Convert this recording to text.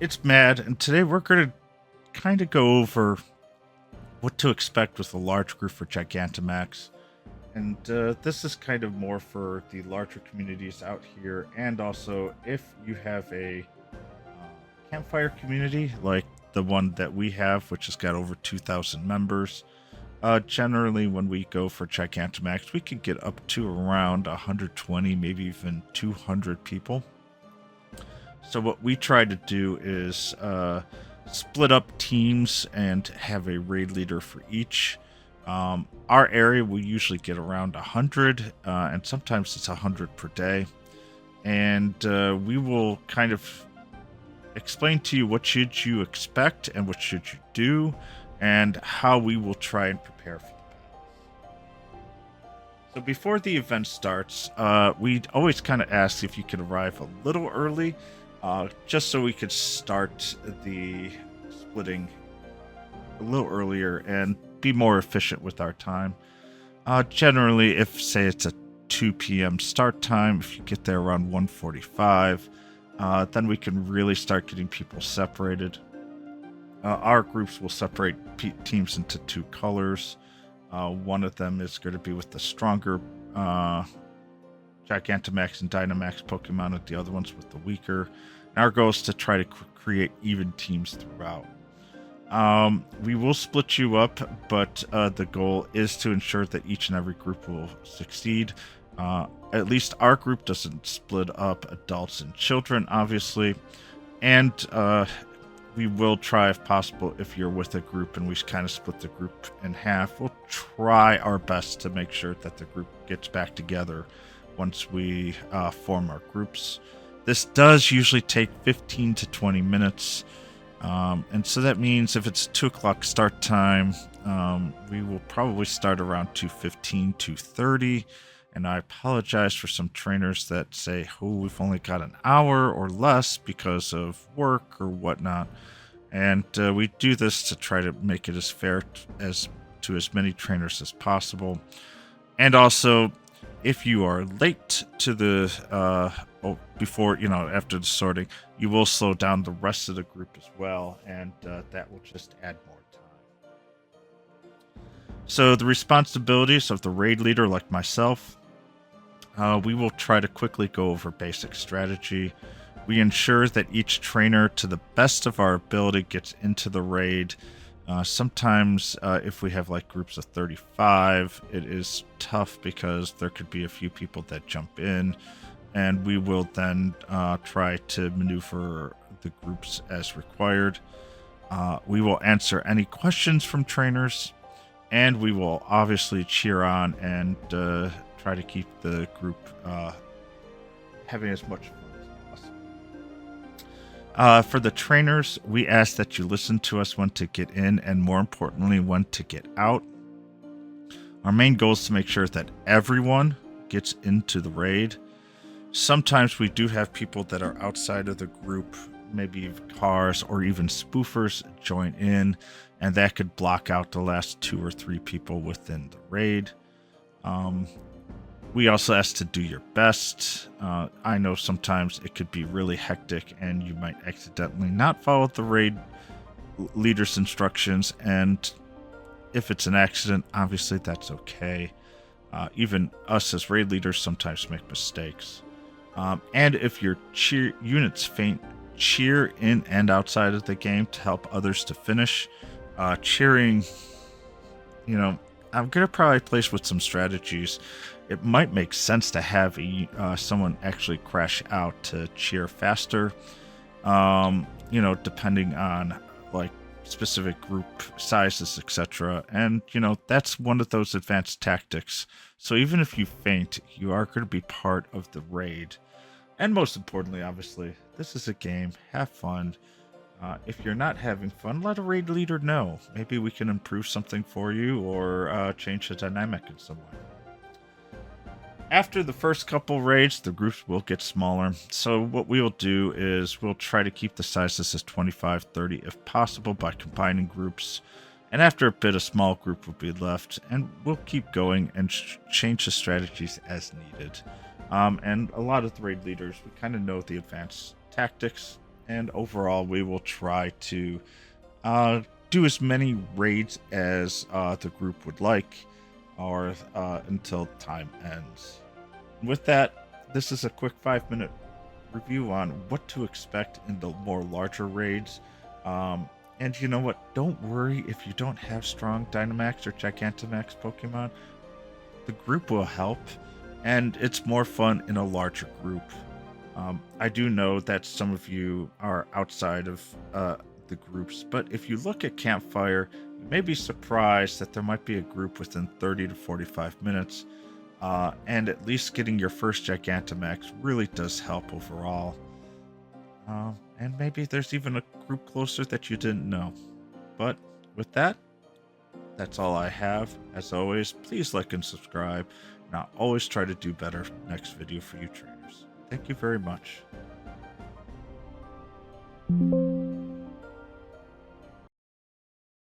It's Mad, and today we're going to kind of go over what to expect with a large group for Gigantamax. And this is kind of more for the larger communities out here, and also if you have a campfire community like the one that we have, which has got over 2,000 members. Generally, when we go for Gigantamax, we could get up to around 120, maybe even 200 people. So what we try to do is split up teams and have a raid leader for each. Our area will usually get around 100, and sometimes it's 100 per day. And we will kind of explain to you what should you expect and what should you do, and how we will try and prepare for the battle. So before the event starts, we always kind of ask if you could arrive a little early, just so we could start the splitting a little earlier and be more efficient with our time. Generally, if say it's a 2 p.m. start time, if you get there around 1:45, then we can really start getting people separated. Our groups will separate teams into two colors. One of them is going to be with the stronger Gigantamax and Dynamax Pokemon, and the other one's with the weaker. And our goal is to try to create even teams throughout. We will split you up, but the goal is to ensure that each and every group will succeed. At least our group doesn't split up adults and children, obviously. And we will try, if possible, if you're with a group and we kind of split the group in half, we'll try our best to make sure that the group gets back together once we form our groups. This does usually take 15 to 20 minutes. And so that means if it's 2 o'clock start time, we will probably start around 2:15, 2:30. And I apologize for some trainers that say, oh, we've only got an hour or less because of work or whatnot. And we do this to try to make it as fair as to as many trainers as possible. And also, if you are late to the before, after the sorting, you will slow down the rest of the group as well, and that will just add more time. So the responsibilities of the raid leader, like myself, we will try to quickly go over basic strategy. We ensure that each trainer, to the best of our ability, gets into the raid. Sometimes if we have like groups of 35, it is tough because there could be a few people that jump in, and we will then try to maneuver the groups as required. We will answer any questions from trainers, and we will obviously cheer on and try to keep the group having as much fun as possible. For the trainers, we ask that you listen to us when to get in, and more importantly, when to get out. Our main goal is to make sure that everyone gets into the raid. Sometimes we do have people that are outside of the group, maybe cars or even spoofers join in, and that could block out the last 2 or 3 people within the raid. We also ask to do your best. I know sometimes it could be really hectic and you might accidentally not follow the raid leader's instructions, and if it's an accident, obviously that's okay. Even us as raid leaders sometimes make mistakes. And if your units faint, cheer in and outside of the game to help others to finish. Cheering, I'm going to probably place with some strategies. It might make sense to have someone actually crash out to cheer faster, depending on like specific group sizes, etc. And, that's one of those advanced tactics. So even if you faint, you are going to be part of the raid. And most importantly, obviously, this is a game. Have fun. If you're not having fun, let a raid leader know. Maybe we can improve something for you or change the dynamic in some way. After the first couple raids, the groups will get smaller. So what we'll do is we'll try to keep the sizes as 25, 30 if possible by combining groups. And after a bit, a small group will be left, and we'll keep going and change the strategies as needed. And a lot of the raid leaders, we kind of know the advanced tactics, and overall, we will try to uh, do as many raids as the group would like, or until time ends. With that, this is a quick 5-minute review on what to expect in the more larger raids. And you know what? Don't worry if you don't have strong Dynamax or Gigantamax Pokemon. The group will help, and it's more fun in a larger group. I do know that some of you are outside of the groups, but if you look at Campfire, you may be surprised that there might be a group within 30 to 45 minutes, and at least getting your first Gigantamax really does help overall. And maybe there's even a group closer that you didn't know. But with that, that's all I have. As always, please like and subscribe, and I'll always try to do better next video for you trainers. Thank you very much.